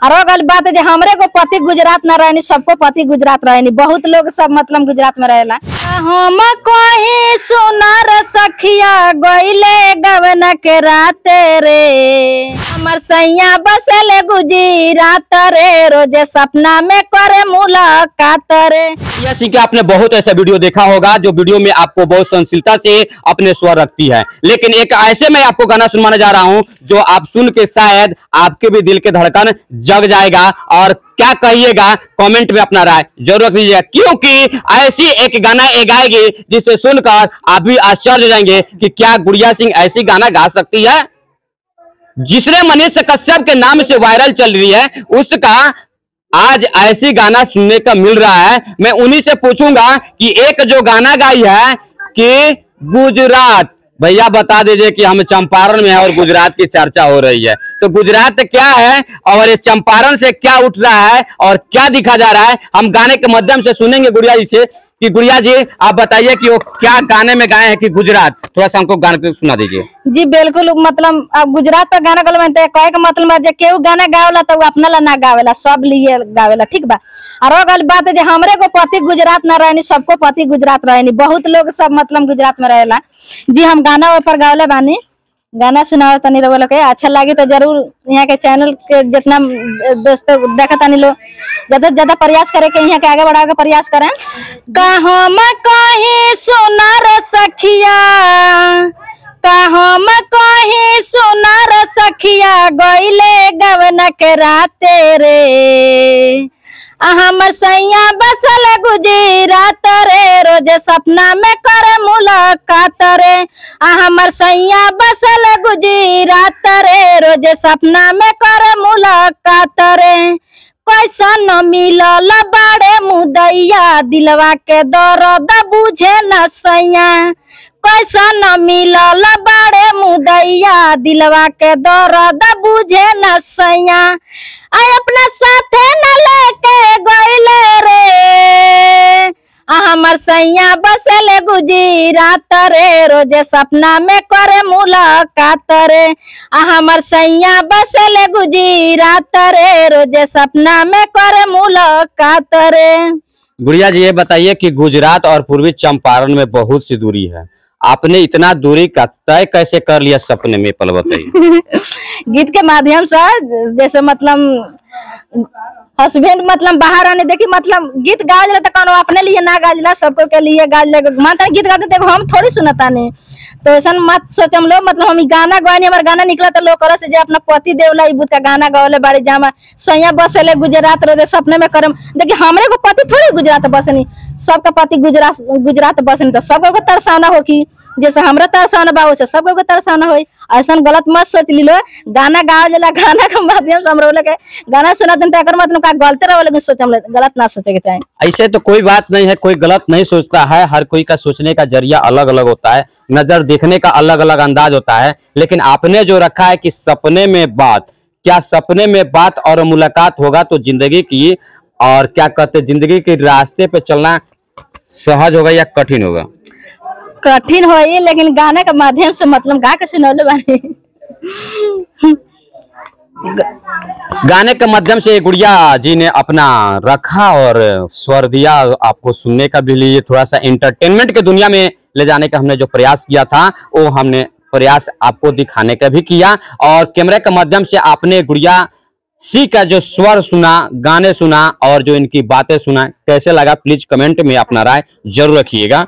और गल बात है हमरे को पति गुजरात न रहनी, सबको पति गुजरात रहनी, बहुत लोग सब मतलब गुजरात में रहेला। हम कोई सुनर सखिया गइले गवन के राते रे, हमर सैया बसले गुजरात रे, रोजे सपना में करे मुलाकात रे। सिंह के आपने बहुत ऐसा वीडियो देखा होगा जो वीडियो में आपको बहुत सहनशीलता से अपने स्वर रखती है, लेकिन एक ऐसे मैं आपको गाना सुनवाने जा रहा हूं जो आप सुन के शायद आपके भी दिल के धड़कन जग जाएगा और क्या कहिएगा कमेंट में अपना राय जरूर रख दीजिएगा, क्योंकि ऐसी एक गाना गाएगी जिसे सुनकर आप भी आश्चर्य हो जाएंगे कि क्या गुड़िया सिंह ऐसी गाना गा सकती है। जिसने मनीष कश्यप के नाम से वायरल चल रही है उसका आज ऐसी गाना सुनने का मिल रहा है। मैं उन्हीं से पूछूंगा कि एक जो गाना गाई है कि गुजरात, भैया बता दीजिए कि हम चंपारण में है और गुजरात की चर्चा हो रही है, तो गुजरात क्या है और ये चंपारण से क्या उठ रहा है और क्या दिखा जा रहा है, हम गाने के माध्यम से सुनेंगे गुड़िया जी से। कि गुड़िया जी आप बताइए कि वो क्या गाने में गाए हैं कि गुजरात, थोड़ा सा हमको गाने सुना दीजिए। जी बिल्कुल, मतलब अब गुजरात पर गाना गल बनते कहे का मतलब है केहू गाना गावेला तो अपना ला ना गावेला, सब लिए गावेला, ठीक बा। और गल बात है हमरे को पति गुजरात न रहनी, सबको पति गुजरात रहनी, बहुत लोग सब मतलब गुजरात में रहेला। जी हम गाना ऊपर गावले बानी, गाना सुनाओ तनी लोग के अच्छा लगे तो जरूर यहाँ के चैनल के जितना दोस्तों देखा तनी लोग ज्यादा से ज्यादा प्रयास करे के यहाँ के आगे बढ़ावे का प्रयास करें। कहम कहीं सुनर सखिया, कहम कहीं सुनर सखिया गइले गवन के राते रे, हमर सैया बसल गुजरात रे, रोजे सपना में करे मुलाकात रे, हमर सैया बसल गुजरात रे, रोजे सपना में करे मुलाकात रे। कैसन मिलल बाड़े मुदैया, दिलवा के दर्द बुझे न सैया, कैसन मिलल बाड़े मुदैया, दिलवा के दर्द बुझे न सैया, आय अपना साथे न लेके गइले रे, हमर सैया बसले गुजरात रे, रोजे सपना में करे मुलाकात रे, हमर सैया बसले गुजरात रे, रोजे सपना में करे मुलाकात रे। गुड़िया जी ये बताइए कि गुजरात और पूर्वी चंपारण में बहुत सी दूरी है, आपने इतना दूरी का तय कैसे कर लिया सपने में, पल बताइए। गीत के माध्यम से, जैसे मतलब हस्बैंड मतलब बाहर आने देखी मतलब गीत गा दिला तो कौन अपने लिए ना गा दिला, सबको के लिए गा दिला, माता गीत गाते देखो हम थोड़ी सुनता नहीं, तो ऐसा मत सोचम लो मतलब हम गाना गानी हमारे गाना निकला तो लोग से जो अपना पति देवला बुत का गाना गावले बाड़ी जामा सैया बसले गुजरात रोजे सपने में करम। देखिए हमरे को पति थोड़ी गुजरात बसनी, सबका पति गुजरात बसनी, तो सबको तरसाना हो कि जैसे हमरा तरसाना बा वैसे सबको तरसाना हो, ऐसा गलत मत सोच ली लो। गाना गाओ जला गाना के माध्यम से हम के गाना सुना मतलब का गलत रहो, लेकिन सोचम गलत ना सोचे के चाहे। ऐसे तो कोई बात नहीं है, कोई गलत नहीं सोचता है, हर कोई का सोचने का जरिया अलग अलग होता है, नजर देखने का अलग अलग अंदाज होता है, लेकिन आपने जो रखा है कि सपने में बात, क्या सपने में बात और मुलाकात होगा तो जिंदगी की और क्या कहते जिंदगी के रास्ते पे चलना सहज होगा या कठिन होगा? कठिन हो, लेकिन गाने के माध्यम से मतलब गा के सुनौले बानी। गाने के माध्यम से गुड़िया जी ने अपना रखा और स्वर दिया, आपको सुनने का भी लिए, थोड़ा सा एंटरटेनमेंट के दुनिया में ले जाने का हमने जो प्रयास किया था वो हमने प्रयास आपको दिखाने का भी किया, और कैमरे के माध्यम से आपने गुड़िया सी का जो स्वर सुना, गाने सुना और जो इनकी बातें सुना, कैसे लगा प्लीज कमेंट में अपना राय जरूर रखिएगा।